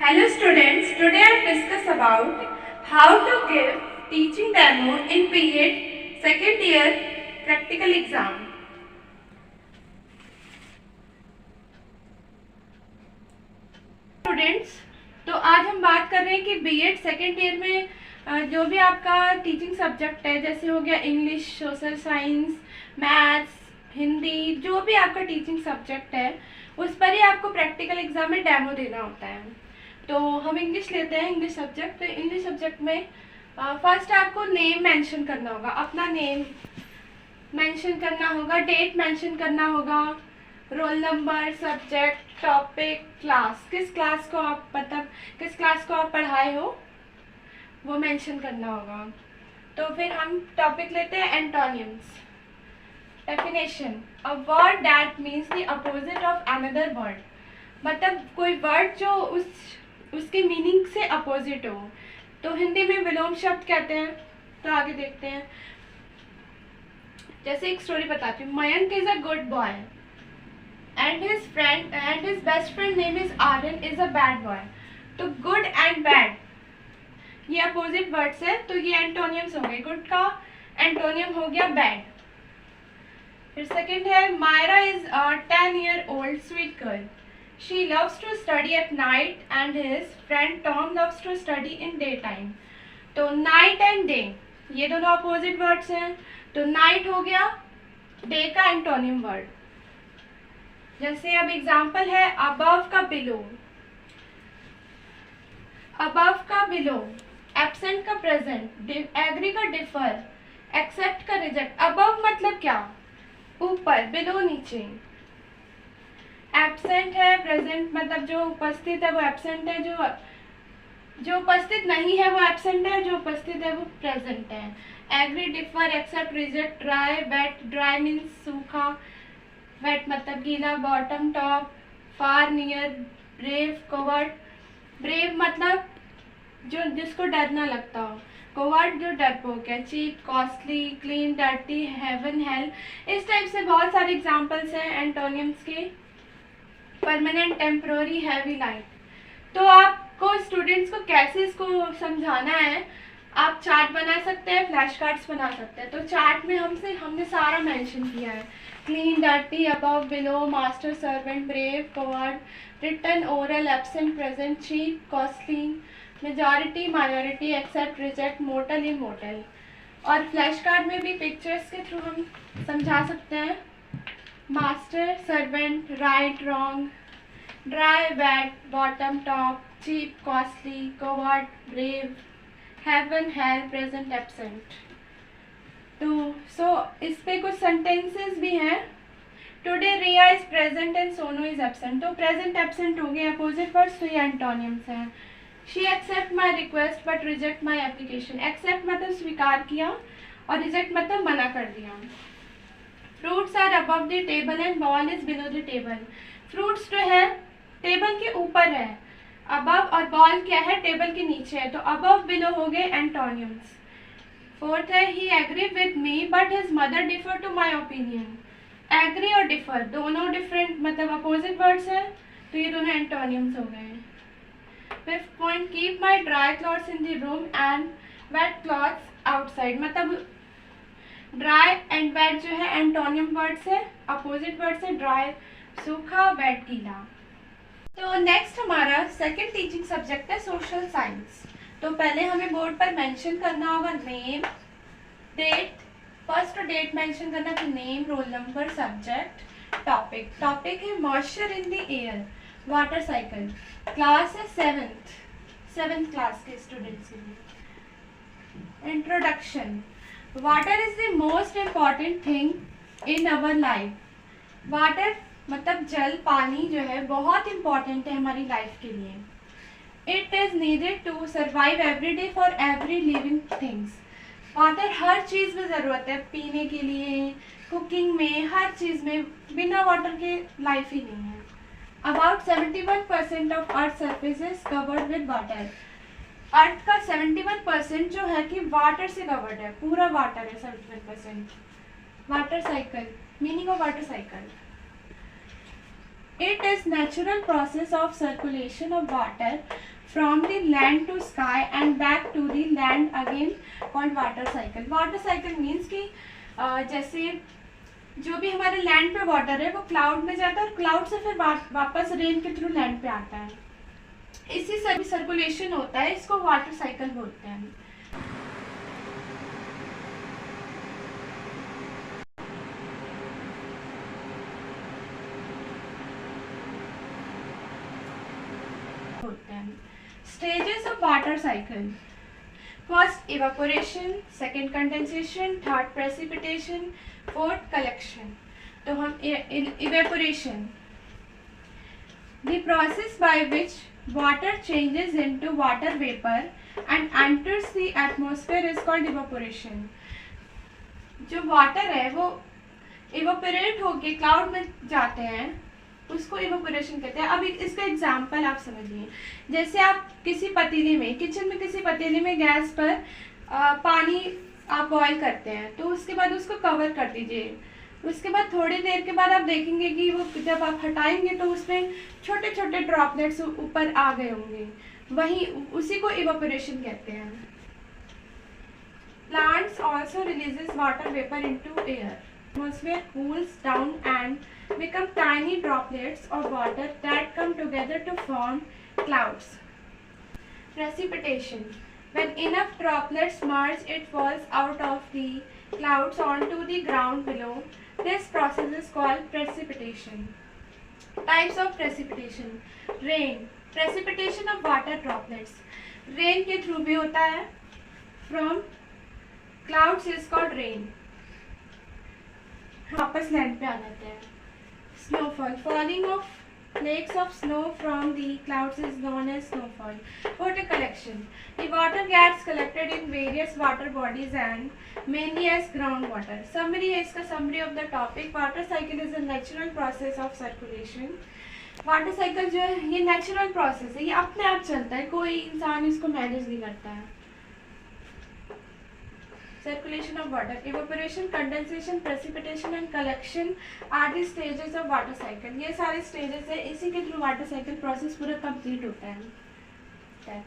Hello students, today I will discuss about how to give teaching demo in B.Ed second year practical exam. Students, तो आज हम बात कर रहे हैं कि B.Ed सेकेंड ईयर में जो भी आपका टीचिंग सब्जेक्ट है, जैसे हो गया English, social science, maths, Hindi, जो भी आपका टीचिंग सब्जेक्ट है उस पर ही आपको प्रैक्टिकल एग्जाम में डेमो देना होता है। तो हम इंग्लिश लेते हैं, इंग्लिश सब्जेक्ट। तो इंग्लिश सब्जेक्ट में फर्स्ट आपको नेम मेंशन करना होगा, अपना नेम मेंशन करना होगा, डेट मेंशन करना होगा, role number, subject, topic, class, किस क्लास को आप पढ़ाए हो वो मेंशन करना होगा। तो फिर हम टॉपिक लेते हैं antonyms. Definition, a word that means the opposite of another word, मतलब कोई वर्ड जो उसके मीनिंग से अपोजिट हो। तो हिंदी में विलोम शब्द कहते हैं। तो आगे देखते हैं, जैसे एक स्टोरी बताती हूँ। Mayank is a good boy and his best friend name is Aryan is a bad boy. तो गुड एंड बैड ये अपोजिट वर्ड्स है, तो ये एंटोनियम्स हो गए। गुड का एंटोनियम हो गया बैड। फिर सेकंड है, Myra is a 10-year-old sweet girl, she loves to study at night and his friend Tom loves to study in daytime। तो night and day ये दोनों अपोजिट वर्ड्स हैं। तो night हो गया day का एंटोनिम वर्ड। जैसे अब एग्जाम्पल है above का below, above का below, absent का present, agree का differ, accept का reject। above मतलब क्या, ऊपर, below नीचे। एब्सेंट है, प्रेजेंट मतलब जो उपस्थित है वो एब्सेंट है, जो उपस्थित नहीं है वो एब्सेंट है, जो उपस्थित है वो प्रेजेंट है। Agree, differ, accept, reject. Dry, wet, dry means सूखा, वेट मतलब गीला। Bottom, top, far, near. Brave, coward, brave मतलब जो जिसको डर ना लगता हो, कोवर्ड जो डरपोक है। Cheap, costly, clean, dirty, heaven, hell. इस टाइप से बहुत सारे एग्जाम्पल्स हैं एंटोनियम्स के। Permanent, temporary, heavy, light. तो आपको स्टूडेंट्स को कैसे इसको समझाना है, आप चार्ट बना सकते हैं, फ्लैश कार्ड्स बना सकते हैं। तो चार्ट में हमने सारा मेंशन किया है। Clean, dirty, above, below, master, servant, brave, coward, written, oral, absent, present, cheap, costly, majority, minority, accept, reject, mortal, immortal. और फ्लैश कार्ड में भी पिक्चर्स के थ्रू हम समझा सकते हैं। Master, servant, right, wrong, dry, wet, bottom, top, cheap, costly, coward, brave, heaven, hell, present, absent. तो इस पे कुछ सेंटेंसेस भी हैं। Today Riya is present and Sonu is absent. तो प्रेजेंट, एब्सेंट हो गए अपोजिट वर्ड्स, तो ये एंटोनियम्स हैं। She accept my request but reject my application. Accept मतलब स्वीकार किया और रिजेक्ट मतलब मना कर दिया। Fruits are above the table and ball is below the table. Fruits जो है टेबल के ऊपर है, अबव, और बॉल क्या है, टेबल के नीचे है। तो अबव, बिलो हो गए एंटोनियम्स। फोर्थ है, he agree with me but his mother differ to my opinion. Agree और डिफर दोनों डिफरेंट मतलब अपोजिट वर्ड्स है, तो ये दोनों एंटोनियम्स हो गए। Fifth point, keep my dry clothes in the room and wet clothes outside. मतलब ड्राई एंड वेट जो है एंटोनियम वर्ड्स है, अपोजिट वर्ड्स है। ड्राई सूखा, वेट गीला। तो नेक्स्ट हमारा सेकंड टीचिंग सब्जेक्ट है सोशल साइंस। तो पहले हमें बोर्ड पर मेंशन करना होगा name, date. First date mention करना, फिर name, roll number, subject, topic. Topic है moisture in the air, water cycle. Class है सेवेंथ क्लास के स्टूडेंट्स के लिए। Introduction, water is the most important thing in our life. Water मतलब जल, पानी जो है बहुत इम्पॉर्टेंट है हमारी लाइफ के लिए। It is needed to survive every day for every living things. Water हर चीज़ में ज़रूरत है, पीने के लिए, कुकिंग में, हर चीज़ में। बिना वाटर के लाइफ ही नहीं है। About 71% of earth surface is covered with water. Earth का 71% जो है कि वाटर से कवर्ड है, पूरा वाटर है 71%। Water cycle, meaning of water cycle, It is natural process of circulation of water from the land to sky and back to the land again called water cycle. Water cycle means कि जैसे जो भी हमारे land पे water है वो cloud में जाता है और क्लाउड से फिर वापस रेन के थ्रू लैंड पे आता है. इसी सर्कुलेशन होता है, इसको वाटर साइकिल बोलते हैं. Stages of water cycle. First evaporation, second condensation, third precipitation, fourth collection. तो हम evaporation, the process by which water changes into water vapor and enters the atmosphere is called evaporation. जो water है वो evaporate होके cloud में जाते हैं, उसको इवेपोरेशन कहते हैं. अब इसका एग्जांपल आप समझिए. जैसे आप किसी पतीले में, किचन में किसी पतीले में गैस पर पानी आप बॉईल करते हैं, तो उसके बाद उसको कवर कर दीजिए. उसके बाद थोड़ी देर के बाद आप देखेंगे कि वो जब आप हटाएंगे तो उसमें छोटे छोटे ड्रॉपलेट्स ऊपर आ गए होंगे. वही उसी को इवेपोरेशन कहते हैं. Plants also releases water vapour into air. Atmosphere cools down and become tiny droplets of water that come together to form clouds. Precipitation. When enough droplets merge, it falls out of the clouds onto the ground below. This process is called precipitation. Types of precipitation. Rain. Precipitation of water droplets. Rain के through भी होता है. From clouds is called rain. वापस land पे आ जाते हैं. Snowfall. Falling of flakes of snow from the clouds is known as snowfall. Water collection. The water gets collected in various water bodies and mainly as groundwater. Summary है इसका. summary of the topic. Water cycle is a natural process of circulation. Water cycle जो है ये natural process है, ये अपने आप चलता है, कोई इंसान इसको मैनेज नहीं करता है. Circulation of water. Evaporation, condensation, precipitation and collection are the stages of water cycle. ये सारे stages है, इसी के थ्रू वाटर साइकिल प्रोसेस पूरा कंप्लीट होता है.